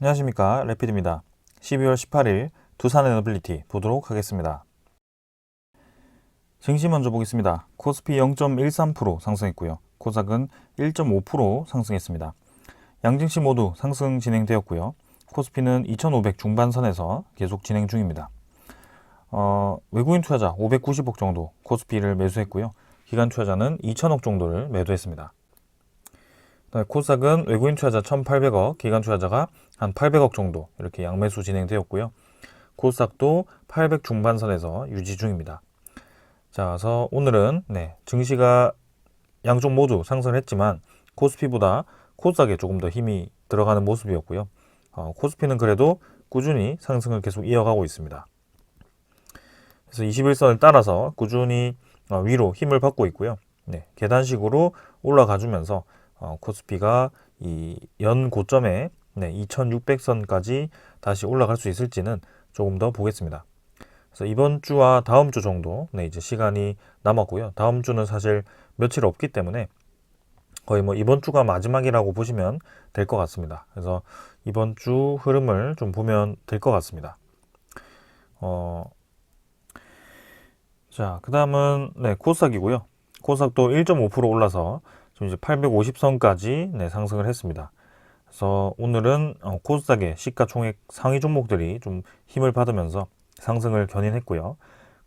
안녕하십니까, 래피드입니다. 12월 18일 두산 에너빌리티 보도록 하겠습니다. 증시 먼저 보겠습니다. 코스피 0.13% 상승했고요. 코스닥은 1.5% 상승했습니다. 양증시 모두 상승 진행되었고요. 코스피는 2,500 중반선에서 계속 진행 중입니다. 외국인 투자자 590억 정도 코스피를 매수했고요. 기관 투자자는 2,000억 정도를 매도했습니다. 코스닥은 외국인 투자자 1,800억, 기관 투자자가 한 800억 정도 이렇게 양매수 진행되었고요. 코스닥도 800 중반선에서 유지 중입니다. 자, 그래서 오늘은 증시가 양쪽 모두 상승을 했지만 코스피보다 코스닥에 조금 더 힘이 들어가는 모습이었고요. 코스피는 그래도 꾸준히 상승을 계속 이어가고 있습니다. 그래서 21선을 따라서 꾸준히 위로 힘을 받고 있고요. 계단식으로 올라가 주면서 코스피가 이 연 고점에 2600선까지 다시 올라갈 수 있을지는 조금 더 보겠습니다. 그래서 이번 주와 다음 주 정도 이제 시간이 남았고요. 다음 주는 사실 며칠 없기 때문에 거의 뭐 이번 주가 마지막이라고 보시면 될 것 같습니다. 그래서 이번 주 흐름을 좀 보면 될 것 같습니다. 자, 그 다음은 코스닥이고요. 코스닥도 1.5% 올라서 지금 이제 850선까지 상승을 했습니다. 그래서 오늘은 코스닥의 시가총액 상위 종목들이 좀 힘을 받으면서 상승을 견인했고요.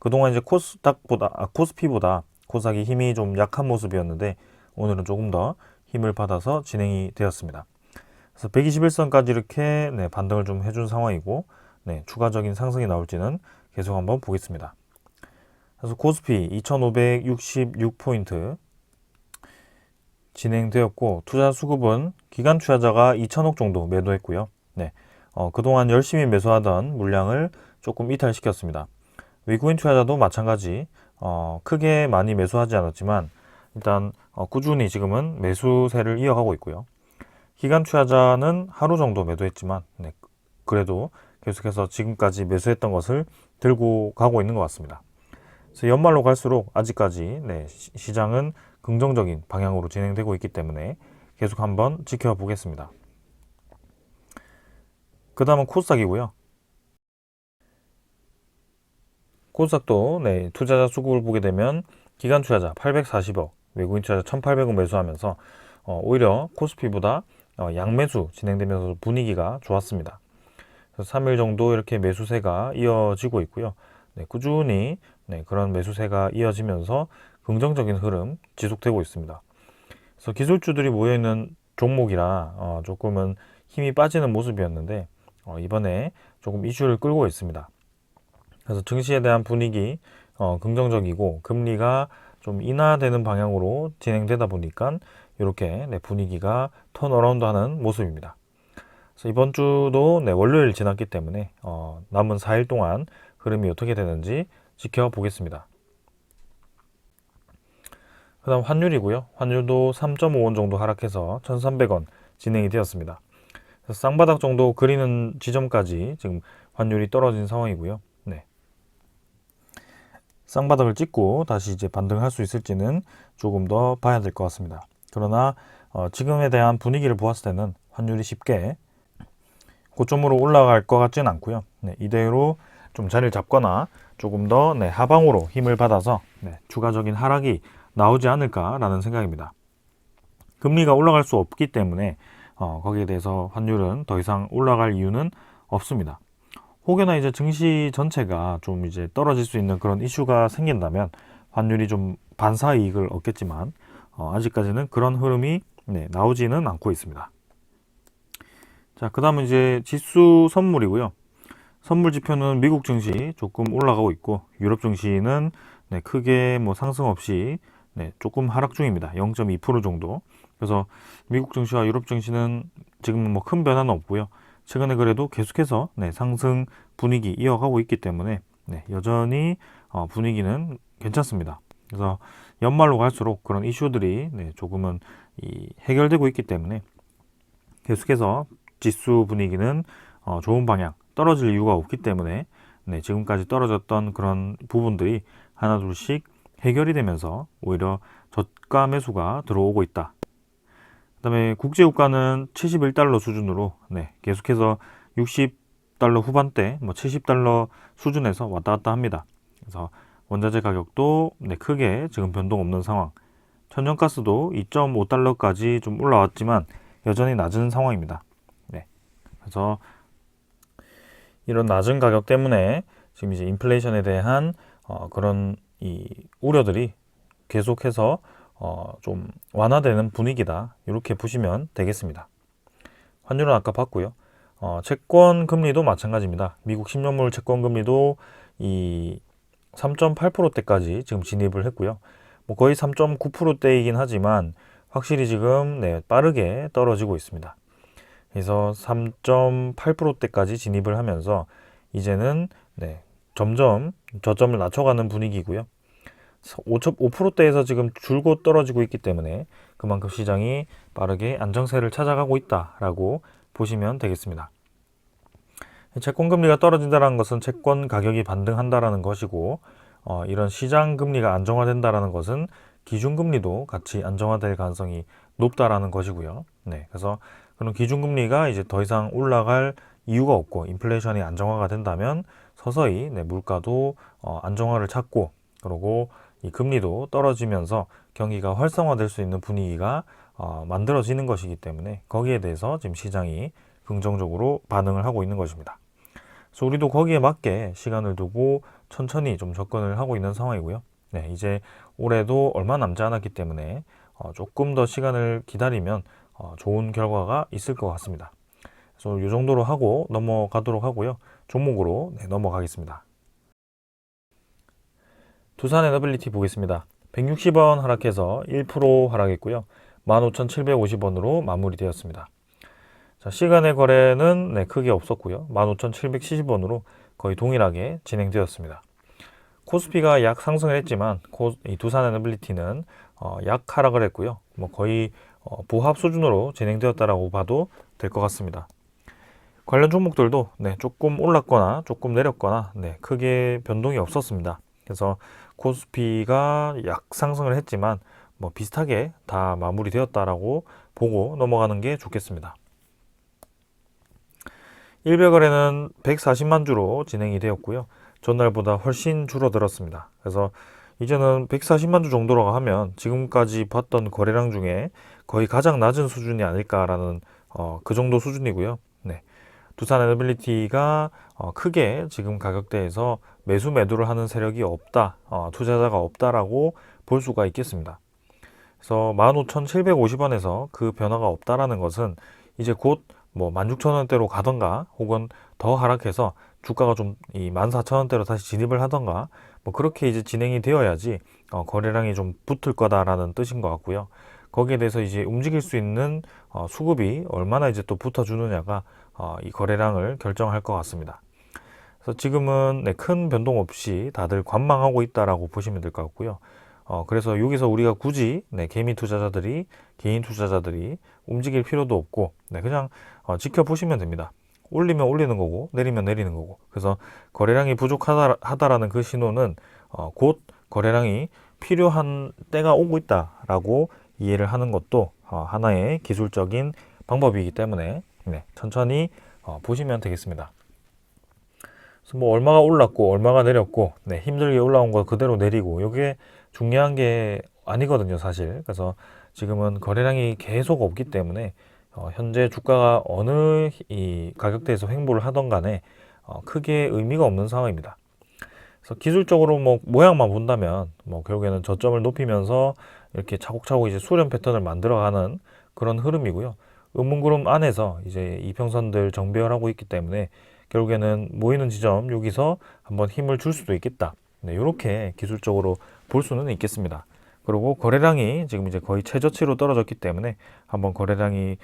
그동안 이제 코스피보다 코스닥이 힘이 좀 약한 모습이었는데 오늘은 조금 더 힘을 받아서 진행이 되었습니다. 그래서 121선까지 이렇게 반등을 좀 해준 상황이고 추가적인 상승이 나올지는 계속 한번 보겠습니다. 그래서 코스피 2566포인트 진행되었고 투자 수급은 기관 투자자가 2천억 정도 매도했고요. 그동안 열심히 매수하던 물량을 조금 이탈시켰습니다. 외국인 투자자도 마찬가지 크게 많이 매수하지 않았지만 일단 꾸준히 지금은 매수세를 이어가고 있고요. 기관 투자자는 하루 정도 매도했지만 그래도 계속해서 지금까지 매수했던 것을 들고 가고 있는 것 같습니다. 그래서 연말로 갈수록 아직까지 시장은 긍정적인 방향으로 진행되고 있기 때문에 계속 한번 지켜보겠습니다. 그 다음은 코스닥이고요. 코스닥도 투자자 수급을 보게 되면 기관 투자자 840억, 외국인 투자자 1,800억 매수하면서 오히려 코스피보다 양매수 진행되면서 분위기가 좋았습니다. 그래서 3일 정도 이렇게 매수세가 이어지고 있고요. 꾸준히 그런 매수세가 이어지면서 긍정적인 흐름 지속되고 있습니다. 그래서 기술주들이 모여있는 종목이라 조금은 힘이 빠지는 모습이었는데 이번에 조금 이슈를 끌고 있습니다. 그래서 증시에 대한 분위기 긍정적이고 금리가 좀 인하되는 방향으로 진행되다 보니까 이렇게 분위기가 턴어라운드 하는 모습입니다. 그래서 이번 주도 월요일 지났기 때문에 남은 4일 동안 흐름이 어떻게 되는지 지켜보겠습니다. 그 다음 환율이고요. 환율도 3.5원 정도 하락해서 1,300원 진행이 되었습니다. 그래서 쌍바닥 정도 그리는 지점까지 지금 환율이 떨어진 상황이고요. 쌍바닥을 찍고 다시 이제 반등할 수 있을지는 조금 더 봐야 될 것 같습니다. 그러나 지금에 대한 분위기를 보았을 때는 환율이 쉽게 고점으로 올라갈 것 같지는 않고요. 이대로 좀 자리를 잡거나 조금 더 하방으로 힘을 받아서 추가적인 하락이 나오지 않을까라는 생각입니다. 금리가 올라갈 수 없기 때문에 거기에 대해서 환율은 더 이상 올라갈 이유는 없습니다. 혹여나 이제 증시 전체가 좀 이제 떨어질 수 있는 그런 이슈가 생긴다면 환율이 좀 반사 이익을 얻겠지만 아직까지는 그런 흐름이 나오지는 않고 있습니다. 자, 그 다음은 이제 지수 선물이고요. 선물 지표는 미국 증시 조금 올라가고 있고 유럽 증시는 크게 뭐 상승 없이 조금 하락 중입니다. 0.2% 정도. 그래서 미국 증시와 유럽 증시는 지금 뭐 큰 변화는 없고요. 최근에 그래도 계속해서 상승 분위기 이어가고 있기 때문에 여전히 분위기는 괜찮습니다. 그래서 연말로 갈수록 그런 이슈들이 조금은 해결되고 있기 때문에 계속해서 지수 분위기는 좋은 방향, 떨어질 이유가 없기 때문에 지금까지 떨어졌던 그런 부분들이 하나둘씩 해결이 되면서 오히려 저가 매수가 들어오고 있다. 그다음에 국제유가는 71달러 수준으로 계속해서 60달러 후반대, 뭐 70달러 수준에서 왔다 갔다 합니다. 그래서 원자재 가격도 크게 지금 변동 없는 상황. 천연가스도 2.5달러까지 좀 올라왔지만 여전히 낮은 상황입니다. 그래서 이런 낮은 가격 때문에 지금 이제 인플레이션에 대한 그런 이 우려들이 계속해서 좀 완화되는 분위기다. 이렇게 보시면 되겠습니다. 환율은 아까 봤고요. 채권 금리도 마찬가지입니다. 미국 10년물 채권 금리도 이 3.8%대까지 지금 진입을 했고요. 뭐 거의 3.9%대이긴 하지만 확실히 지금 빠르게 떨어지고 있습니다. 그래서 3.8%대까지 진입을 하면서 이제는 점점 저점을 낮춰가는 분위기고요. 5%대에서 지금 줄곧 떨어지고 있기 때문에 그만큼 시장이 빠르게 안정세를 찾아가고 있다라고 보시면 되겠습니다. 채권 금리가 떨어진다는 것은 채권 가격이 반등한다라는 것이고, 이런 시장 금리가 안정화된다라는 것은 기준 금리도 같이 안정화될 가능성이 높다라는 것이고요. 그래서 그런 기준 금리가 이제 더 이상 올라갈 이유가 없고 인플레이션이 안정화가 된다면 서서히 물가도 안정화를 찾고, 그리고 이 금리도 떨어지면서 경기가 활성화될 수 있는 분위기가 만들어지는 것이기 때문에 거기에 대해서 지금 시장이 긍정적으로 반응을 하고 있는 것입니다. 그래서 우리도 거기에 맞게 시간을 두고 천천히 좀 접근을 하고 있는 상황이고요. 이제 올해도 얼마 남지 않았기 때문에 조금 더 시간을 기다리면 좋은 결과가 있을 것 같습니다. 그래서 이 정도로 하고 넘어가도록 하고요. 종목으로 넘어가겠습니다. 두산 에너빌리티 보겠습니다. 160원 하락해서 1% 하락했고요. 15,750원으로 마무리되었습니다. 자, 시간의 거래는 크게 없었고요. 15,770원으로 거의 동일하게 진행되었습니다. 코스피가 약 상승을 했지만 이 두산 에너빌리티는 약 하락을 했고요. 뭐 거의 보합 수준으로 진행되었다라고 봐도 될 것 같습니다. 관련 종목들도 조금 올랐거나 조금 내렸거나 크게 변동이 없었습니다. 그래서 코스피가 약 상승을 했지만 뭐 비슷하게 다 마무리되었다라고 보고 넘어가는 게 좋겠습니다. 일별거래는 140만 주로 진행이 되었고요. 전날보다 훨씬 줄어들었습니다. 그래서 이제는 140만 주 정도라고 하면 지금까지 봤던 거래량 중에 거의 가장 낮은 수준이 아닐까라는 그 정도 수준이고요. 두산 에너빌리티가 크게 지금 가격대에서 매수를 하는 세력이 없다, 투자자가 없다라고 볼 수가 있겠습니다. 그래서 15,750원에서 그 변화가 없다라는 것은 이제 곧 뭐 16,000원대로 가던가 혹은 더 하락해서 주가가 좀 이 14,000원대로 다시 진입을 하던가 뭐 그렇게 이제 진행이 되어야지 거래량이 좀 붙을 거다라는 뜻인 것 같고요. 거기에 대해서 이제 움직일 수 있는 수급이 얼마나 이제 또 붙어주느냐가 이 거래량을 결정할 것 같습니다. 그래서 지금은 큰 변동 없이 다들 관망하고 있다라고 보시면 될 것 같고요. 그래서 여기서 우리가 굳이 개인 투자자들이 움직일 필요도 없고 그냥 지켜보시면 됩니다. 올리면 올리는 거고 내리면 내리는 거고. 그래서 거래량이 부족하다라는 그 신호는 곧 거래량이 필요한 때가 오고 있다라고 이해를 하는 것도 하나의 기술적인 방법이기 때문에 천천히 보시면 되겠습니다. 그래서 뭐 얼마가 올랐고 얼마가 내렸고 힘들게 올라온 거 그대로 내리고 이게 중요한 게 아니거든요, 사실. 그래서 지금은 거래량이 계속 없기 때문에 현재 주가가 어느 이 가격대에서 횡보를 하던 간에 크게 의미가 없는 상황입니다. 그래서 기술적으로 뭐 모양만 본다면 뭐 결국에는 저점을 높이면서 이렇게 차곡차곡 이제 수렴 패턴을 만들어가는 그런 흐름이고요. 음봉그룹 안에서 이제 이평선들 정배열하고 있기 때문에 결국에는 모이는 지점 여기서 한번 힘을 줄 수도 있겠다. 이렇게 기술적으로 볼 수는 있겠습니다. 그리고 거래량이 지금 이제 거의 최저치로 떨어졌기 때문에 한번 거래량이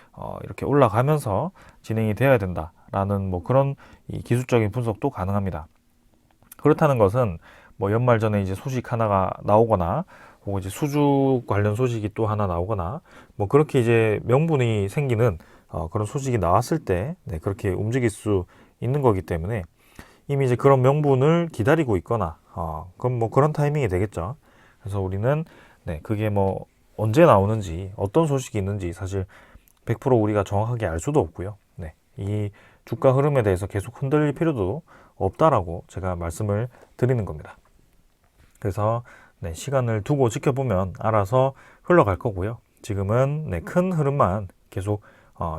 이렇게 올라가면서 진행이 되어야 된다라는 뭐 그런 이 기술적인 분석도 가능합니다. 그렇다는 것은 뭐 연말 전에 이제 소식 하나가 나오거나 혹은 이제 수주 관련 소식이 또 하나 나오거나 뭐 그렇게 이제 명분이 생기는 그런 소식이 나왔을 때 그렇게 움직일 수 있는 거기 때문에 이미 이제 그런 명분을 기다리고 있거나 그럼 뭐 그런 타이밍이 되겠죠. 그래서 우리는 그게 뭐 언제 나오는지 어떤 소식이 있는지 사실 100% 우리가 정확하게 알 수도 없고요. 네, 이 주가 흐름에 대해서 계속 흔들릴 필요도 없다라고 제가 말씀을 드리는 겁니다. 그래서 네, 시간을 두고 지켜보면 알아서 흘러갈 거고요. 지금은 네, 큰 흐름만 계속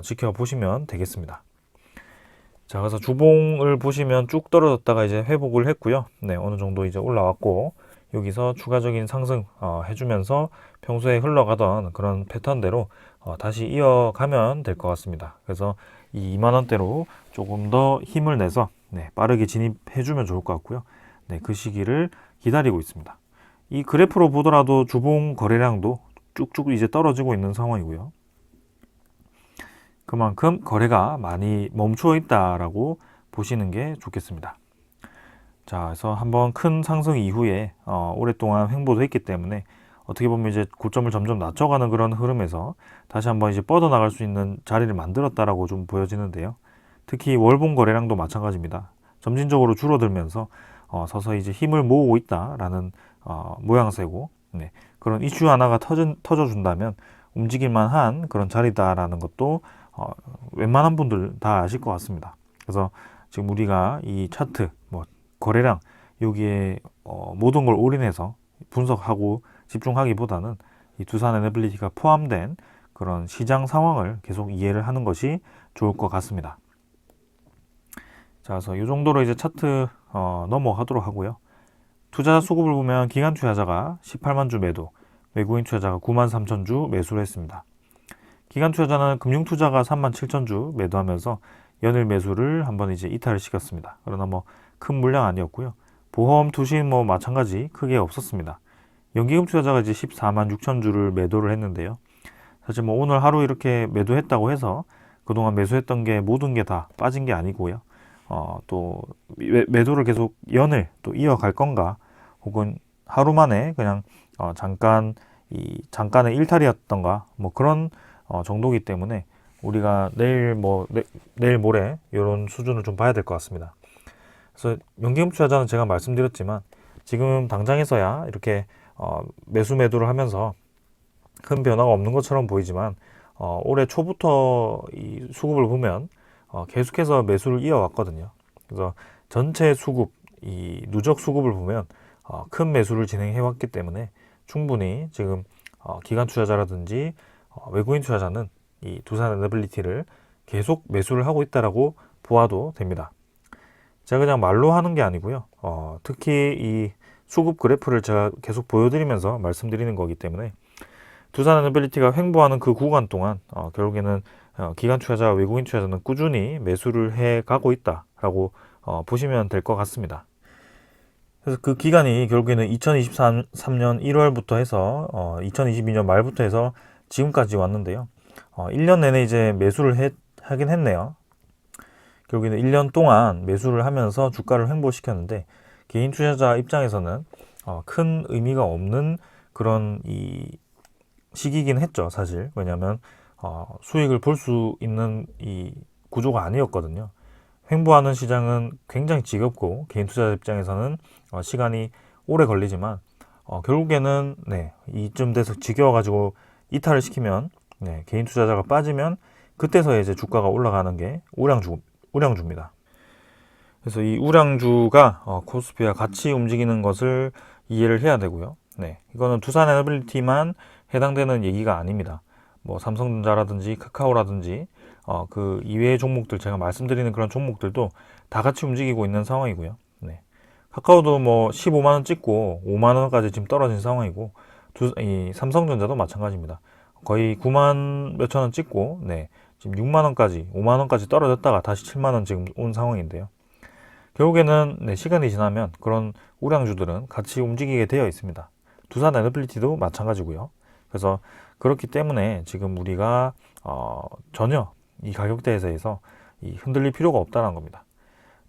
지켜보시면 되겠습니다. 자, 그래서 주봉을 보시면 쭉 떨어졌다가 이제 회복을 했고요. 네, 어느 정도 이제 올라왔고 여기서 추가적인 상승 해주면서 평소에 흘러가던 그런 패턴대로 다시 이어가면 될 것 같습니다. 그래서 이 2만 원대로 조금 더 힘을 내서 네, 빠르게 진입해주면 좋을 것 같고요. 네, 그 시기를 기다리고 있습니다. 이 그래프로 보더라도 주봉 거래량도 쭉쭉 이제 떨어지고 있는 상황이고요. 그만큼 거래가 많이 멈춰 있다라고 보시는 게 좋겠습니다. 자, 그래서 한번 큰 상승 이후에 오랫동안 횡보도 했기 때문에 어떻게 보면 이제 고점을 점점 낮춰가는 그런 흐름에서 다시 한번 이제 뻗어나갈 수 있는 자리를 만들었다라고 좀 보여지는데요. 특히 월봉 거래량도 마찬가지입니다. 점진적으로 줄어들면서 서서히 이제 힘을 모으고 있다라는 모양새고, 네, 그런 이슈 하나가 터져준다면 움직일만한 그런 자리다라는 것도 웬만한 분들 다 아실 것 같습니다. 그래서 지금 우리가 이 차트, 뭐 거래량 여기에 모든 걸 올인해서 분석하고 집중하기보다는 이 두산 에너빌리티가 포함된 그런 시장 상황을 계속 이해를 하는 것이 좋을 것 같습니다. 자, 그래서 이 정도로 이제 차트 넘어가도록 하고요. 투자 수급을 보면 기관 투자자가 18만 주 매도, 외국인 투자자가 9만 3천 주 매수를 했습니다. 기관 투자자는 금융 투자가 3만 7천 주 매도하면서 연일 매수를 한번 이제 이탈을 시켰습니다. 그러나 뭐 큰 물량 아니었고요. 보험, 투신 뭐 마찬가지 크게 없었습니다. 연기금 투자자가 이제 14만 6천 주를 매도를 했는데요. 사실 뭐 오늘 하루 이렇게 매도했다고 해서 그동안 매수했던 게 모든 게 다 빠진 게 아니고요. 또 매도를 계속 연을 또 이어갈 건가, 혹은 하루 만에 그냥 잠깐의 일탈이었던가, 뭐 그런 정도이기 때문에 우리가 내일 내일 모레 이런 수준을 좀 봐야 될 것 같습니다. 그래서 연기금 투자자는 제가 말씀드렸지만 지금 당장에서야 이렇게 매수 매도를 하면서 큰 변화가 없는 것처럼 보이지만 올해 초부터 이 수급을 보면 계속해서 매수를 이어왔거든요. 그래서 전체 수급, 이 누적 수급을 보면 큰 매수를 진행해 왔기 때문에 충분히 지금 기관 투자자라든지 외국인 투자자는 이 두산 에너빌리티를 계속 매수를 하고 있다라고 보아도 됩니다. 제가 그냥 말로 하는 게 아니고요. 특히 이 수급 그래프를 제가 계속 보여드리면서 말씀드리는 거기 때문에 두산 에너빌리티가 횡보하는 그 구간 동안 결국에는 기관 투자자, 외국인 투자자는 꾸준히 매수를 해 가고 있다라고 보시면 될 것 같습니다. 그래서 그 기간이 결국에는 2023년 1월부터 해서 2022년 말부터 해서 지금까지 왔는데요. 1년 내내 이제 매수를 하긴 했네요. 결국에는 1년 동안 매수를 하면서 주가를 횡보시켰는데 개인 투자자 입장에서는 큰 의미가 없는 그런 이 시기긴 했죠, 사실. 왜냐하면 수익을 볼 수 있는 이 구조가 아니었거든요. 횡보하는 시장은 굉장히 지겹고 개인 투자자 입장에서는 시간이 오래 걸리지만 결국에는 네, 이쯤 돼서 지겨워가지고 이탈을 시키면 네, 개인 투자자가 빠지면 그때서야 이제 주가가 올라가는 게 우량주입니다. 그래서 이 우량주가 코스피와 같이 움직이는 것을 이해를 해야 되고요. 네, 이거는 두산 에너빌리티만 해당되는 얘기가 아닙니다. 뭐 삼성전자라든지 카카오라든지 그 이외의 종목들, 제가 말씀드리는 그런 종목들도 다 같이 움직이고 있는 상황이고요. 네. 카카오도 뭐 15만 원 찍고 5만 원까지 지금 떨어진 상황이고 이 삼성전자도 마찬가지입니다. 거의 9만 몇천 원 찍고 네, 지금 6만 원까지 5만 원까지 떨어졌다가 다시 7만 원 지금 온 상황인데요. 결국에는 네, 시간이 지나면 그런 우량주들은 같이 움직이게 되어 있습니다. 두산 에너빌리티도 마찬가지고요. 그래서 그렇기 때문에 지금 우리가 전혀 이 가격대에서 흔들릴 필요가 없다는 겁니다.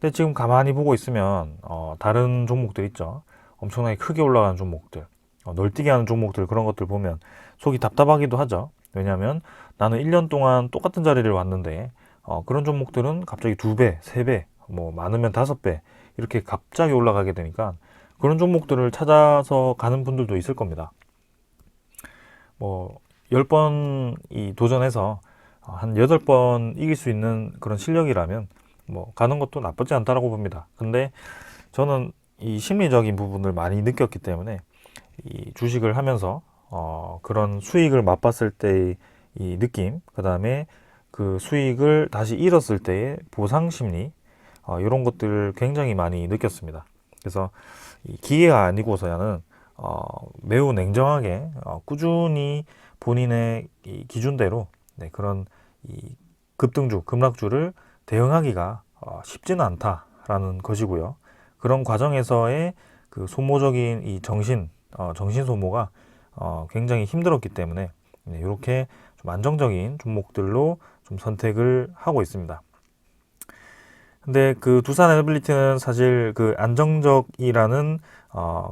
근데 지금 가만히 보고 있으면 다른 종목들 있죠. 엄청나게 크게 올라가는 종목들, 널뛰게 하는 종목들, 그런 것들 보면 속이 답답하기도 하죠. 왜냐하면 나는 1년 동안 똑같은 자리를 왔는데 그런 종목들은 갑자기 2배, 3배, 뭐 많으면 5배 이렇게 갑자기 올라가게 되니까 그런 종목들을 찾아서 가는 분들도 있을 겁니다. 뭐 10번 이 도전해서 한 8번 이길 수 있는 그런 실력이라면 뭐 가는 것도 나쁘지 않다라고 봅니다. 근데 저는 이 심리적인 부분을 많이 느꼈기 때문에 이 주식을 하면서 그런 수익을 맛봤을 때의 이 느낌, 그 다음에 그 수익을 다시 잃었을 때의 보상 심리, 이런 것들을 굉장히 많이 느꼈습니다. 그래서 이 기회가 아니고서야는 매우 냉정하게 꾸준히 본인의 이 기준대로 그런 이 급등주, 급락주를 대응하기가 쉽지는 않다라는 것이고요. 그런 과정에서의 그 소모적인 이 정신 소모가 굉장히 힘들었기 때문에 이렇게 좀 안정적인 종목들로 좀 선택을 하고 있습니다. 근데 그 두산 에너빌리티는 사실 그 안정적이라는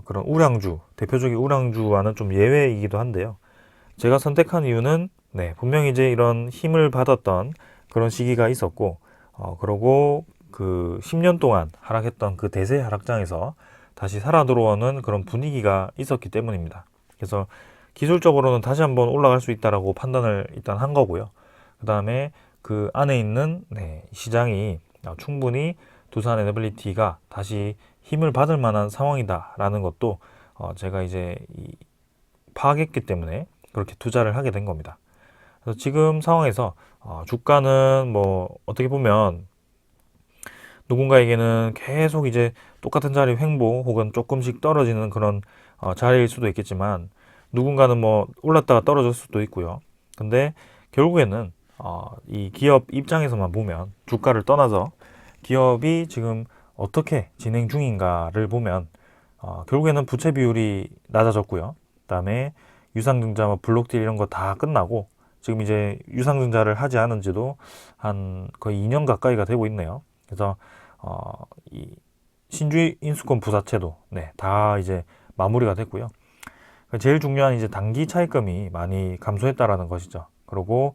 그런 우량주, 대표적인 우량주와는 좀 예외이기도 한데요. 제가 선택한 이유는 분명히 이제 이런 힘을 받았던 그런 시기가 있었고, 그러고 그 10년 동안 하락했던 그 대세 하락장에서 다시 살아 들어오는 그런 분위기가 있었기 때문입니다. 그래서 기술적으로는 다시 한번 올라갈 수 있다라고 판단을 일단 한 거고요. 그 다음에 그 안에 있는 시장이 충분히 두산 에너빌리티가 다시 힘을 받을 만한 상황이다라는 것도 제가 이제 파악했기 때문에 그렇게 투자를 하게 된 겁니다. 그래서 지금 상황에서 주가는 뭐 어떻게 보면 누군가에게는 계속 이제 똑같은 자리 횡보 혹은 조금씩 떨어지는 그런 자리일 수도 있겠지만 누군가는 뭐 올랐다가 떨어질 수도 있고요. 근데 결국에는 이 기업 입장에서만 보면 주가를 떠나서 기업이 지금 어떻게 진행 중인가를 보면 결국에는 부채 비율이 낮아졌고요. 그다음에 유상증자, 블록딜 이런 거 다 끝나고 지금 이제 유상증자를 하지 않은 지도 한 거의 2년 가까이가 되고 있네요. 그래서 이 신주 인수권 부사채도 다 이제 마무리가 됐고요. 제일 중요한 이제 단기 차입금이 많이 감소했다라는 것이죠. 그리고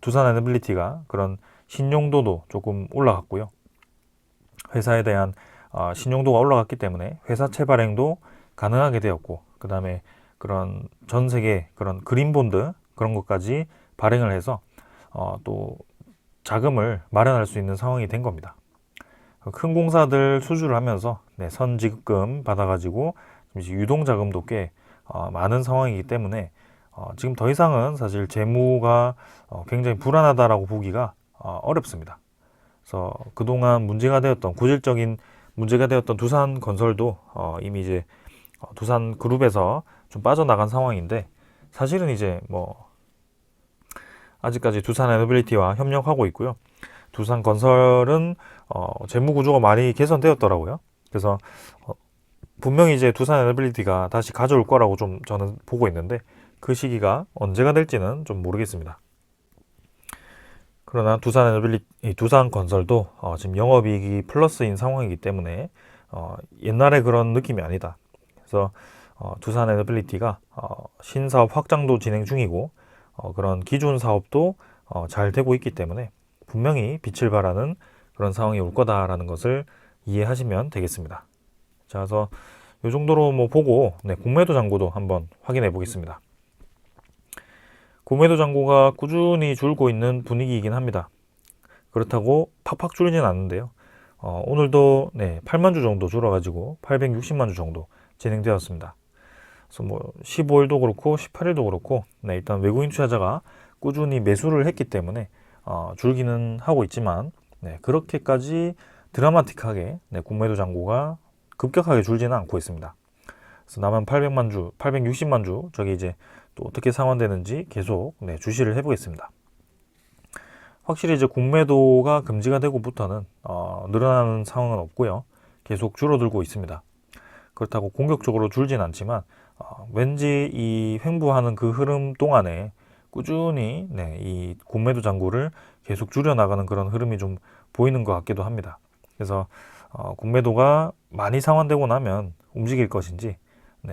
두산 에너빌리티가 그런 신용도도 조금 올라갔고요. 회사에 대한 신용도가 올라갔기 때문에 회사채 발행도 가능하게 되었고, 그 다음에 그런 전 세계 그런 그린본드 그런 것까지 발행을 해서 또 자금을 마련할 수 있는 상황이 된 겁니다. 큰 공사들 수주를 하면서 선지급금 받아가지고 이제 유동자금도 꽤 많은 상황이기 때문에 지금 더 이상은 사실 재무가 굉장히 불안하다라고 보기가 어렵습니다. 그래서 그동안 문제가 되었던 고질적인 문제가 되었던 두산건설도 이미 이제 두산 그룹에서 좀 빠져나간 상황인데, 사실은 이제 뭐 아직까지 두산 에너빌리티와 협력하고 있고요. 두산건설은 재무 구조가 많이 개선되었더라고요. 그래서 분명히 이제 두산 에너빌리티가 다시 가져올 거라고 좀 저는 보고 있는데, 그 시기가 언제가 될지는 좀 모르겠습니다. 그러나 두산건설도 지금 영업이익이 플러스인 상황이기 때문에 옛날에 그런 느낌이 아니다. 그래서 두산 에너빌리티가 신사업 확장도 진행 중이고 그런 기존 사업도 잘 되고 있기 때문에 분명히 빛을 발하는 그런 상황이 올 거다라는 것을 이해하시면 되겠습니다. 자, 그래서 이 정도로 뭐 보고 공매도 잔고도 한번 확인해 보겠습니다. 공매도 잔고가 꾸준히 줄고 있는 분위기이긴 합니다. 그렇다고 팍팍 줄지는 않는데요. 오늘도 8만 주 정도 줄어가지고 860만 주 정도 진행되었습니다. 그래서 뭐 15일도 그렇고 18일도 그렇고 일단 외국인 투자자가 꾸준히 매수를 했기 때문에 줄기는 하고 있지만 그렇게까지 드라마틱하게 공매도 잔고가 급격하게 줄지는 않고 있습니다. 그래서 남은 800만 주, 860만 주 저기 이제 또 어떻게 상환되는지 계속 주시를 해보겠습니다. 확실히 이제 공매도가 금지가 되고부터는 늘어나는 상황은 없고요. 계속 줄어들고 있습니다. 그렇다고 공격적으로 줄진 않지만 왠지 이 횡보하는 그 흐름 동안에 꾸준히 이 공매도 잔고를 계속 줄여나가는 그런 흐름이 좀 보이는 것 같기도 합니다. 그래서 공매도가 많이 상환되고 나면 움직일 것인지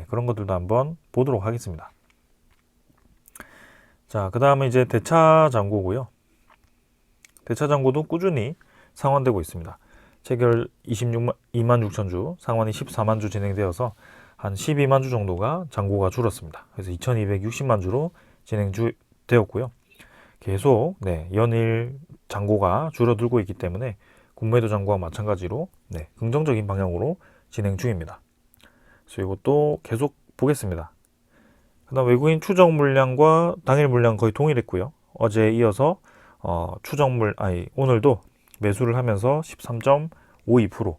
그런 것들도 한번 보도록 하겠습니다. 자, 그 다음에 이제 대차 잔고고요. 대차 잔고도 꾸준히 상환되고 있습니다. 체결 2만 6천 주, 상환이 14만 주 진행되어서 한 12만 주 정도가 잔고가 줄었습니다. 그래서 2260만 주로 진행되었고요. 계속 연일 잔고가 줄어들고 있기 때문에 국매도 잔고와 마찬가지로 긍정적인 방향으로 진행 중입니다. 그래서 이것도 계속 보겠습니다. 그다음 외국인 추정 물량과 당일 물량 거의 동일했고요. 어제에 이어서 오늘도 매수를 하면서 13.52%.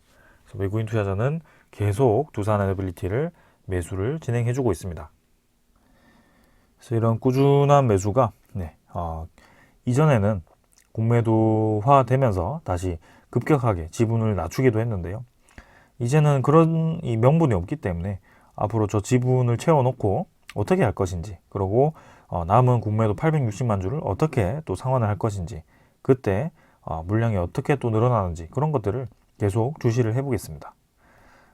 외국인 투자자는 계속 두산 에너빌리티를 매수를 진행해주고 있습니다. 그래서 이런 꾸준한 매수가 이전에는 공매도화 되면서 다시 급격하게 지분을 낮추기도 했는데요. 이제는 그런 이 명분이 없기 때문에 앞으로 저 지분을 채워놓고 어떻게 할 것인지, 그리고 남은 공매도 860만 주를 어떻게 또 상환을 할 것인지, 그때 물량이 어떻게 또 늘어나는지 그런 것들을 계속 주시를 해보겠습니다.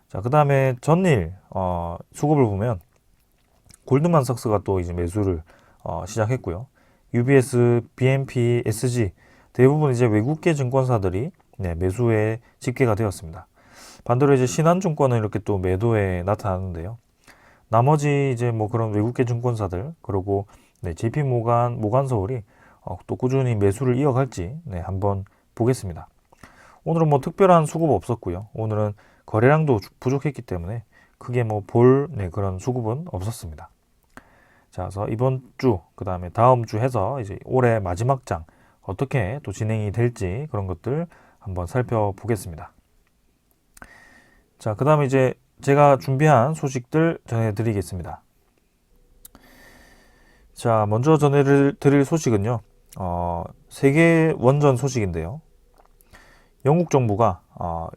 자, 그 다음에 전일 수급을 보면 골드만삭스가 또 이제 매수를 시작했고요. UBS, BNP, SG 대부분 이제 외국계 증권사들이 매수에 집계가 되었습니다. 반대로 이제 신한증권은 이렇게 또 매도에 나타나는데요. 나머지 이제 뭐 그런 외국계 증권사들, 그리고 JP모간서울이 또 꾸준히 매수를 이어갈지 한번 보겠습니다. 오늘은 뭐 특별한 수급 없었고요. 오늘은 거래량도 부족했기 때문에 크게 뭐 볼 그런 수급은 없었습니다. 자, 그래서 이번 주, 그 다음에 다음 주 해서 이제 올해 마지막 장 어떻게 또 진행이 될지 그런 것들 한번 살펴보겠습니다. 자, 그 다음에 이제 제가 준비한 소식들 전해드리겠습니다. 자, 먼저 전해드릴 소식은요, 세계 원전 소식인데요. 영국 정부가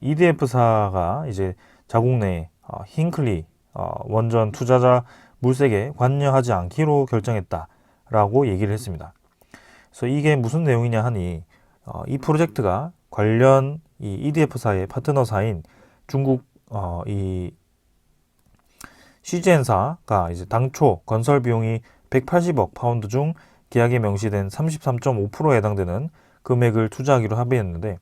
EDF사가 이제 자국 내 힌클리 원전 투자자 물색에 관여하지 않기로 결정했다라고 얘기를 했습니다. 그래서 이게 무슨 내용이냐 하니 이 프로젝트가 관련 이 EDF사의 파트너사인 중국 이 CGN사가 이제 당초 건설 비용이 180억 파운드 중 계약에 명시된 33.5%에 해당되는 금액을 투자하기로 합의했는데,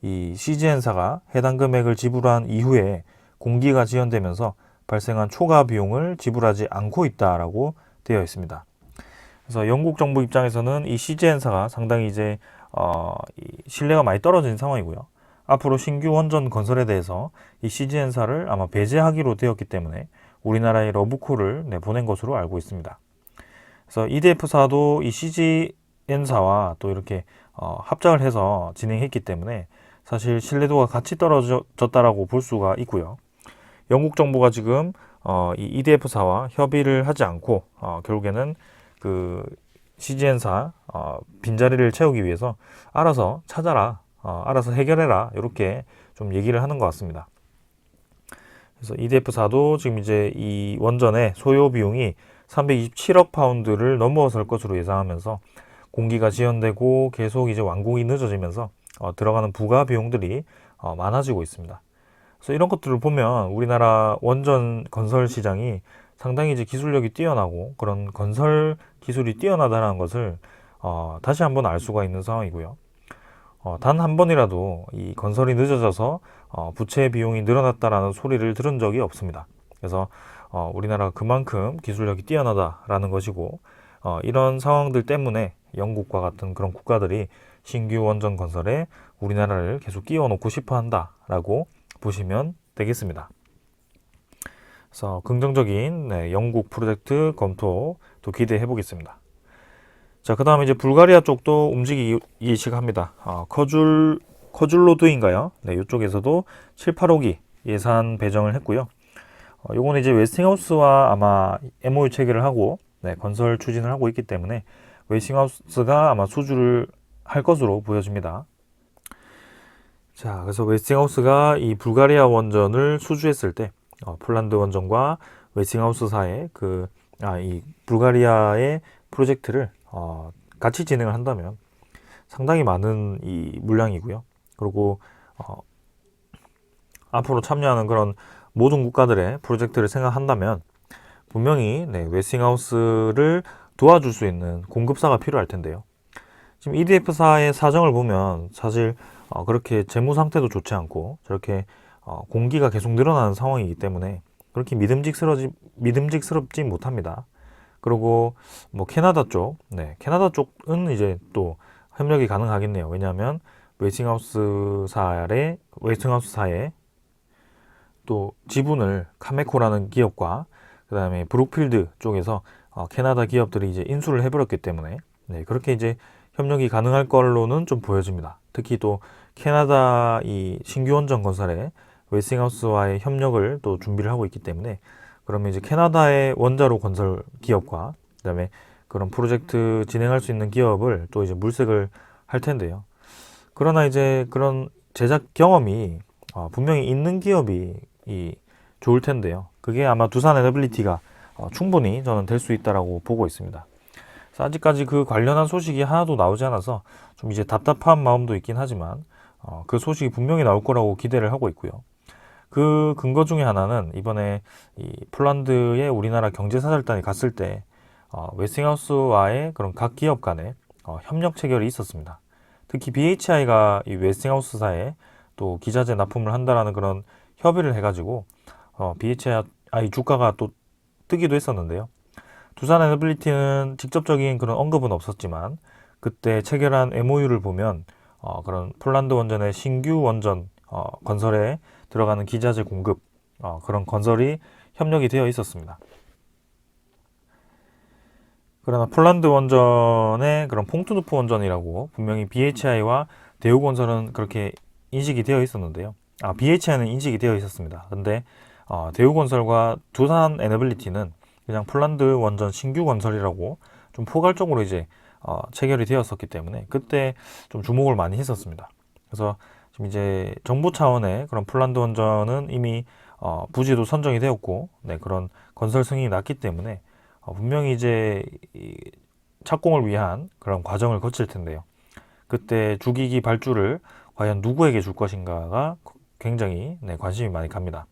이 CGN사가 해당 금액을 지불한 이후에 공기가 지연되면서 발생한 초과 비용을 지불하지 않고 있다라고 되어 있습니다. 그래서 영국 정부 입장에서는 이 CGN사가 상당히 이제 신뢰가 많이 떨어진 상황이고요. 앞으로 신규 원전 건설에 대해서 이 CGN사를 아마 배제하기로 되었기 때문에 우리나라에 러브콜을 보낸 것으로 알고 있습니다. 그래서 EDF사도 이 CGN사와 또 이렇게 합작을 해서 진행했기 때문에 사실 신뢰도가 같이 떨어졌다라고 볼 수가 있고요. 영국 정부가 지금 이 EDF사와 협의를 하지 않고 결국에는 그 CGN사 빈자리를 채우기 위해서 알아서 찾아라, 알아서 해결해라, 이렇게 좀 얘기를 하는 것 같습니다. 그래서 EDF사도 지금 이제 이 원전의 소요 비용이 327억 파운드를 넘어설 것으로 예상하면서 공기가 지연되고 계속 이제 완공이 늦어지면서 들어가는 부가 비용들이 많아지고 있습니다. 그래서 이런 것들을 보면 우리나라 원전 건설 시장이 상당히 이제 기술력이 뛰어나고 그런 건설 기술이 뛰어나다는 것을 다시 한번 알 수가 있는 상황이고요. 단 한 번이라도 이 건설이 늦어져서 부채 비용이 늘어났다라는 소리를 들은 적이 없습니다. 그래서 우리나라가 그만큼 기술력이 뛰어나다라는 것이고, 이런 상황들 때문에 영국과 같은 그런 국가들이 신규 원전 건설에 우리나라를 계속 끼워 놓고 싶어 한다라고 보시면 되겠습니다. 그래서 긍정적인 영국 프로젝트 검토 또 기대해 보겠습니다. 자, 그 다음에 이제 불가리아 쪽도 움직이기 시작합니다. 커줄로드인가요? 네, 이쪽에서도 7, 8억이 예산 배정을 했고요. 요거는 이제 웨스팅하우스와 아마 MOU 체결을 하고 건설 추진을 하고 있기 때문에 웨스팅하우스가 아마 수주를 할 것으로 보여집니다. 자, 그래서 웨스팅하우스가 이 불가리아 원전을 수주했을 때 폴란드 원전과 웨스팅하우스사의 이 불가리아의 프로젝트를 같이 진행을 한다면 상당히 많은 이 물량이고요. 그리고 앞으로 참여하는 그런 모든 국가들의 프로젝트를 생각한다면 분명히 웨스팅하우스를 도와줄 수 있는 공급사가 필요할 텐데요. 지금 EDF사의 사정을 보면 사실 그렇게 재무 상태도 좋지 않고 저렇게 공기가 계속 늘어나는 상황이기 때문에 그렇게 믿음직스럽지 못합니다. 그리고 뭐 캐나다 쪽, 캐나다 쪽은 이제 또 협력이 가능하겠네요. 왜냐하면 웨스팅하우스사의 또 지분을 카메코라는 기업과 그 다음에 브룩필드 쪽에서 캐나다 기업들이 이제 인수를 해버렸기 때문에 그렇게 이제 협력이 가능할 걸로는 좀 보여집니다. 특히 또 캐나다 이 신규 원전 건설에 웨스팅하우스와의 협력을 또 준비를 하고 있기 때문에 그러면 이제 캐나다의 원자로 건설 기업과 그다음에 그런 프로젝트 진행할 수 있는 기업을 또 이제 물색을 할 텐데요. 그러나 이제 그런 제작 경험이 분명히 있는 기업이 좋을 텐데요. 그게 아마 두산 에너빌리티가 충분히 저는 될 수 있다라고 보고 있습니다. 그래서 아직까지 그 관련한 소식이 하나도 나오지 않아서 좀 이제 답답한 마음도 있긴 하지만 그 소식이 분명히 나올 거라고 기대를 하고 있고요. 그 근거 중에 하나는 이번에 이 폴란드의 우리나라 경제사절단이 갔을 때 웨스팅하우스와의 그런 각 기업 간의 협력 체결이 있었습니다. 특히 BHI가 이 웨스팅하우스사에 또 기자재 납품을 한다라는 그런 협의를 해가지고 BHI 주가가 또 뜨기도 했었는데요. 두산 에너빌리티는 직접적인 그런 언급은 없었지만 그때 체결한 MOU를 보면 그런 폴란드 원전의 신규 원전 건설에 들어가는 기자재 공급 그런 건설이 협력이 되어 있었습니다. 그러나 폴란드 원전의 그런 퐁투누프 원전이라고 분명히 BHI와 대우건설은 그렇게 인식이 되어 있었는데요. BHI는 인식이 되어 있었습니다. 근데 대우건설과 두산 에너빌리티는 그냥 폴란드 원전 신규 건설이라고 좀 포괄적으로 이제 체결이 되었었기 때문에 그때 좀 주목을 많이 했었습니다. 그래서 지금 이제 정부 차원의 그런 폴란드 원전은 이미 부지도 선정이 되었고 그런 건설 승인이 났기 때문에 분명히 이제 착공을 위한 그런 과정을 거칠 텐데요. 그때 주기기 발주를 과연 누구에게 줄 것인가가 굉장히 관심이 많이 갑니다.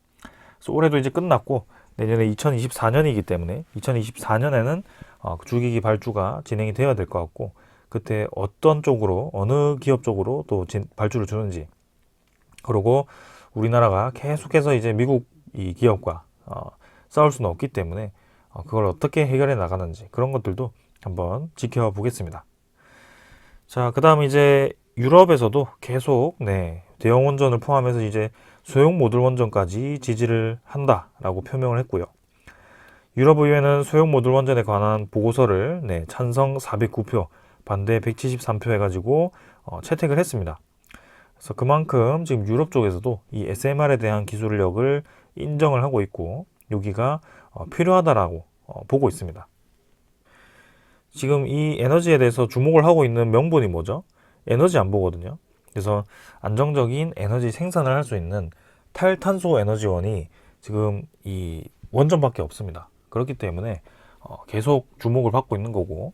그래서 올해도 이제 끝났고 내년에 2024년이기 때문에 2024년에는 주기기 발주가 진행이 되어야 될 것 같고 그때 어떤 쪽으로 어느 기업 쪽으로 또 발주를 주는지 그리고 우리나라가 계속해서 이제 미국 이 기업과 싸울 수는 없기 때문에 그걸 어떻게 해결해 나가는지 그런 것들도 한번 지켜보겠습니다. 자, 그 다음 이제 유럽에서도 계속 대형 원전을 포함해서 이제 소형 모듈 원전까지 지지를 한다라고 표명을 했고요. 유럽의회는 소형 모듈 원전에 관한 보고서를 찬성 409표, 반대 173표 해가지고 채택을 했습니다. 그래서 그만큼 지금 유럽 쪽에서도 이 SMR에 대한 기술력을 인정을 하고 있고 여기가 필요하다라고 보고 있습니다. 지금 이 에너지에 대해서 주목을 하고 있는 명분이 뭐죠? 에너지 안보거든요. 그래서 안정적인 에너지 생산을 할 수 있는 탈탄소 에너지원이 지금 이 원전밖에 없습니다. 그렇기 때문에 계속 주목을 받고 있는 거고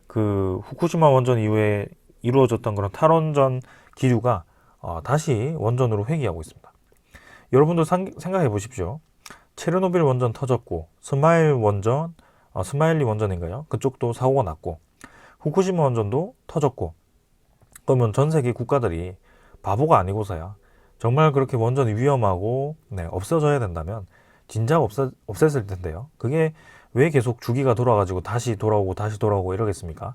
그 후쿠시마 원전 이후에 이루어졌던 그런 탈원전 기류가 다시 원전으로 회귀하고 있습니다. 여러분들 생각해 보십시오. 체르노빌 원전 터졌고 스마일리 원전인가요? 그쪽도 사고가 났고 후쿠시마 원전도 터졌고 그러면 전 세계 국가들이 바보가 아니고서야 정말 그렇게 원전이 위험하고 없어져야 된다면 진작 없앴을 텐데요. 그게 왜 계속 주기가 돌아가지고 다시 돌아오고 이러겠습니까?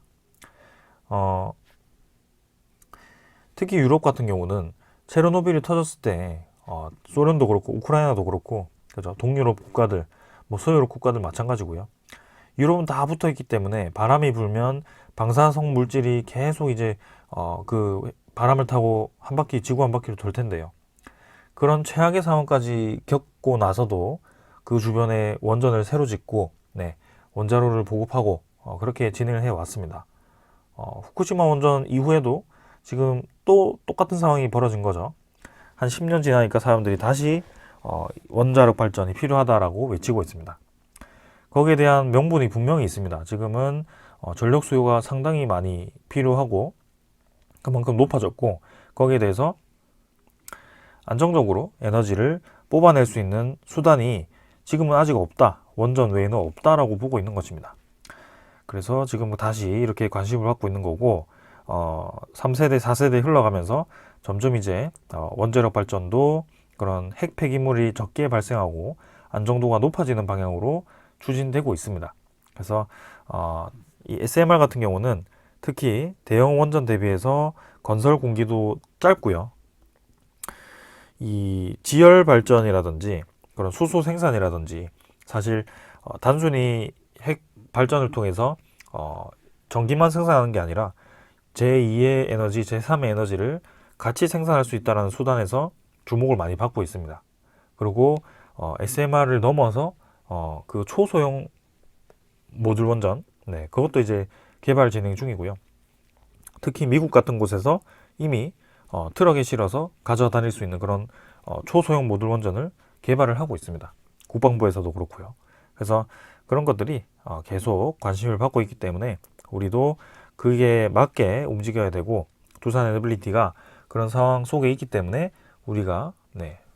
특히 유럽 같은 경우는 체르노빌이 터졌을 때 소련도 그렇고 우크라이나도 그렇고 그죠? 동유럽 국가들, 뭐 서유럽 국가들 마찬가지고요. 유럽은 다 붙어 있기 때문에 바람이 불면 방사성 물질이 계속 이제 그 바람을 타고 지구 한 바퀴를 돌 텐데요. 그런 최악의 상황까지 겪고 나서도 그 주변에 원전을 새로 짓고 원자로를 보급하고 그렇게 진행을 해 왔습니다. 후쿠시마 원전 이후에도 지금 또 똑같은 상황이 벌어진 거죠. 한 10년 지나니까 사람들이 다시 원자력 발전이 필요하다라고 외치고 있습니다. 거기에 대한 명분이 분명히 있습니다. 지금은 전력 수요가 상당히 많이 필요하고 그만큼 높아졌고 거기에 대해서 안정적으로 에너지를 뽑아낼 수 있는 수단이 지금은 아직 없다. 원전 외에는 없다라고 보고 있는 것입니다. 그래서 지금 다시 이렇게 관심을 갖고 있는 거고 3세대, 4세대 흘러가면서 점점 이제 원자력 발전도 그런 핵 폐기물이 적게 발생하고 안정도가 높아지는 방향으로 추진되고 있습니다. 그래서 이 SMR 같은 경우는 특히 대형 원전 대비해서 건설 공기도 짧고요. 이 지열 발전이라든지 그런 수소 생산이라든지 사실 단순히 핵 발전을 통해서 전기만 생산하는 게 아니라 제2의 에너지, 제3의 에너지를 같이 생산할 수 있다는 수단에서 주목을 많이 받고 있습니다. 그리고 SMR을 넘어서 그 초소형 모듈 원전, 네, 그것도 이제 개발 진행 중이고요. 특히 미국 같은 곳에서 이미 트럭에 실어서 가져다 다닐 수 있는 그런 초소형 모듈 원전을 개발을 하고 있습니다. 국방부에서도 그렇고요. 그래서 그런 것들이 계속 관심을 받고 있기 때문에 우리도 그게 맞게 움직여야 되고, 두산 에너빌리티가 그런 상황 속에 있기 때문에 우리가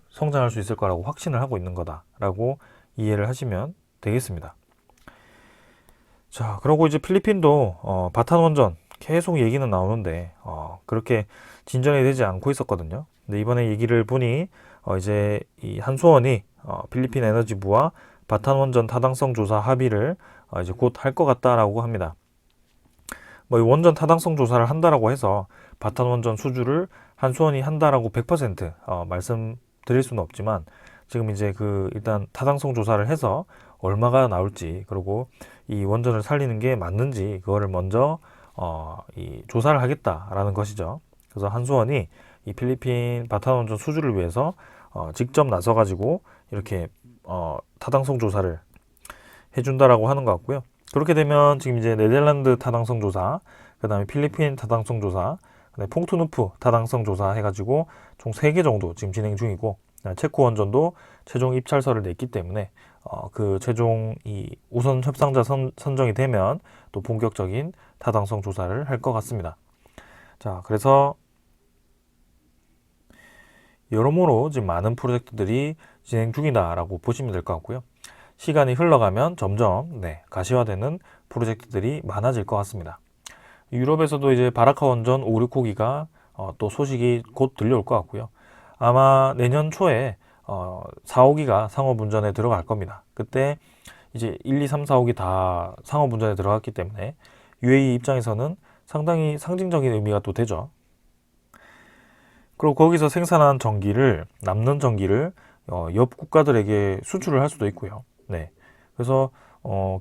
성장할 수 있을 거라고 확신을 하고 있는 거다라고 이해를 하시면 되겠습니다. 자, 그리고 이제 필리핀도 바탄 원전 계속 얘기는 나오는데 그렇게 진전이 되지 않고 있었거든요. 근데 이번에 얘기를 보니 이제 이 한수원이 필리핀 에너지부와 바탄 원전 타당성 조사 합의를 이제 곧 할 것 같다라고 합니다. 뭐 이 원전 타당성 조사를 한다라고 해서 바탄 원전 수주를 한수원이 한다라고 100% 말씀드릴 수는 없지만, 지금 이제 그 일단 타당성 조사를 해서 얼마가 나올지, 그리고 이 원전을 살리는 게 맞는지 그거를 먼저 이 조사를 하겠다라는 것이죠. 그래서 한수원이 이 필리핀 바탄 원전 수주를 위해서 직접 나서 가지고 이렇게 타당성 조사를 해준다라고 하는 것 같고요. 그렇게 되면 지금 이제 네덜란드 타당성 조사, 그 다음에 필리핀 타당성 조사, 퐁투누프 타당성 조사 해가지고 총 3개 정도 지금 진행 중이고, 체코 원전도 최종 입찰서를 냈기 때문에 그 최종 이 우선 협상자 선정이 되면 또 본격적인 타당성 조사를 할 것 같습니다. 자, 그래서 여러모로 지금 많은 프로젝트들이 진행 중이다라고 보시면 될 것 같고요. 시간이 흘러가면 점점 가시화되는 프로젝트들이 많아질 것 같습니다. 유럽에서도 이제 바라카 원전 5, 6호기가 또 소식이 곧 들려올 것 같고요. 아마 내년 초에 4, 5기가 상업운전에 들어갈 겁니다. 그때 이제 1, 2, 3, 4, 5기 다 상업운전에 들어갔기 때문에 UAE 입장에서는 상당히 상징적인 의미가 또 되죠. 그리고 거기서 생산한 전기를, 남는 전기를 옆 국가들에게 수출을 할 수도 있고요. 그래서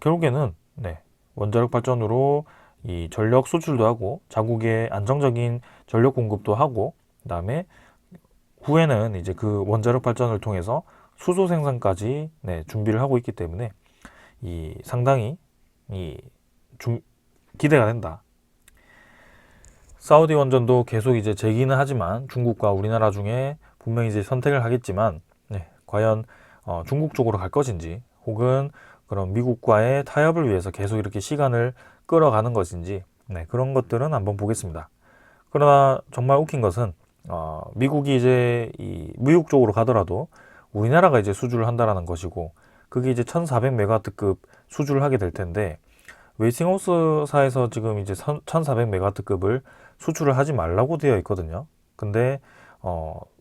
결국에는 원자력 발전으로 이 전력 수출도 하고 자국의 안정적인 전력 공급도 하고, 그다음에 후에는 이제 그 원자력 발전을 통해서 수소 생산까지 준비를 하고 있기 때문에 이 상당히 기대가 된다. 사우디 원전도 계속 이제 제기는 하지만 중국과 우리나라 중에 분명히 이제 선택을 하겠지만, 과연 중국 쪽으로 갈 것인지, 혹은 그런 미국과의 타협을 위해서 계속 이렇게 시간을 끌어가는 것인지, 그런 것들은 한번 보겠습니다. 그러나 정말 웃긴 것은 미국이 이제 이 미국 쪽으로 가더라도 우리나라가 이제 수주를 한다라는 것이고, 그게 이제 1400메가와트급 수주를 하게 될 텐데, 웨이팅하우스사에서 지금 이제 1400메가와트급을 수출을 하지 말라고 되어 있거든요. 근데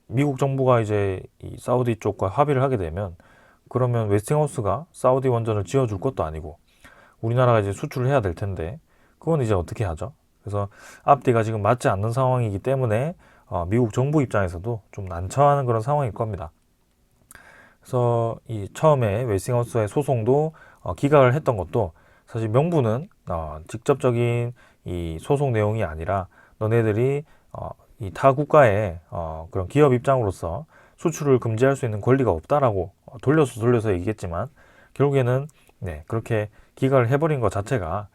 미국 정부가 이제 이 사우디 쪽과 합의를 하게 되면, 그러면 웨스팅하우스가 사우디 원전을 지어줄 것도 아니고 우리나라가 이제 수출을 해야 될 텐데, 그건 이제 어떻게 하죠? 그래서 앞뒤가 지금 맞지 않는 상황이기 때문에 미국 정부 입장에서도 좀 난처하는 그런 상황일 겁니다. 그래서 이 처음에 웨스팅하우스의 소송도 기각을 했던 것도 사실 명분은 직접적인 이 소송 내용이 아니라, 너네들이 이 타 국가의 그런 기업 입장으로서 수출을 금지할 수 있는 권리가 없다라고 돌려서 얘기했지만, 결국에는 그렇게 기각을 해버린 것 자체가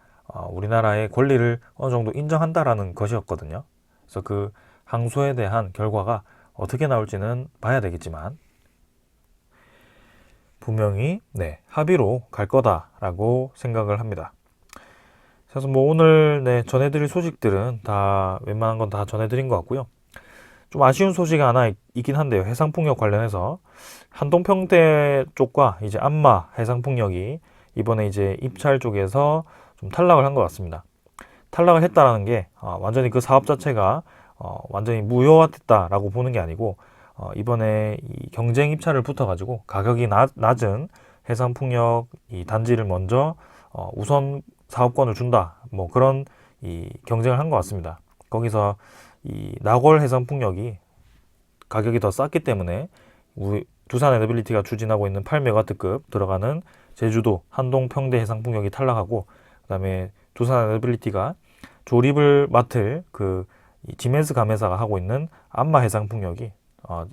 우리나라의 권리를 어느 정도 인정한다라는 것이었거든요. 그래서 그 항소에 대한 결과가 어떻게 나올지는 봐야 되겠지만, 분명히 합의로 갈 거다라고 생각을 합니다. 그래서 뭐 오늘 전해드릴 소식들은 다 웬만한 건 다 전해드린 것 같고요. 좀 아쉬운 소식이 하나 있긴 한데요. 해상풍력 관련해서 한동평대 쪽과 이제 안마 해상풍력이 이번에 이제 입찰 쪽에서 좀 탈락을 한 것 같습니다. 탈락을 했다라는 게 완전히 그 사업 자체가 완전히 무효화됐다라고 보는 게 아니고, 이번에 이 경쟁 입찰을 붙어가지고 가격이 낮은 해상풍력 이 단지를 먼저 우선 사업권을 준다. 뭐 그런 이 경쟁을 한 것 같습니다. 거기서 이 나골 해상풍력이 가격이 더 쌌기 때문에 우리 두산 에너빌리티가 추진하고 있는 8메가와트급 들어가는 제주도 한동 평대 해상풍력이 탈락하고, 그다음에 두산 에너빌리티가 조립을 맡을 그 지멘스 감회사가 하고 있는 안마 해상풍력이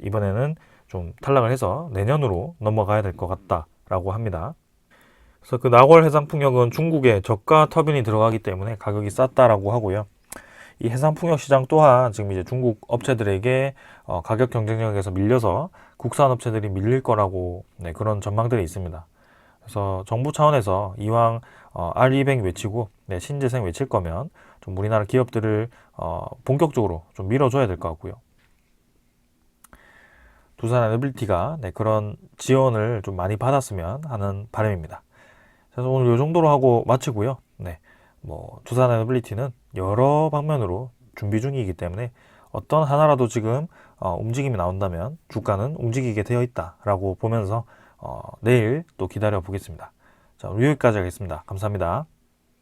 이번에는 좀 탈락을 해서 내년으로 넘어가야 될 것 같다라고 합니다. 그래서 그 나골 해상풍력은 중국에 저가 터빈이 들어가기 때문에 가격이 쌌다라고 하고요. 이 해상풍력 시장 또한 지금 이제 중국 업체들에게 가격 경쟁력에서 밀려서 국산 업체들이 밀릴 거라고, 네, 그런 전망들이 있습니다. 그래서 정부 차원에서 이왕 R200 외치고, 네, 신재생 외칠 거면 좀 우리나라 기업들을 본격적으로 좀 밀어줘야 될 것 같고요. 두산 에너빌리티가, 네, 그런 지원을 좀 많이 받았으면 하는 바람입니다. 그래서 오늘 이 정도로 하고 마치고요. 네, 뭐 두산 에너빌리티는 여러 방면으로 준비 중이기 때문에 어떤 하나라도 지금 움직임이 나온다면 주가는 움직이게 되어 있다라고 보면서 내일 또 기다려 보겠습니다. 자, 오늘 여기까지 하겠습니다. 감사합니다.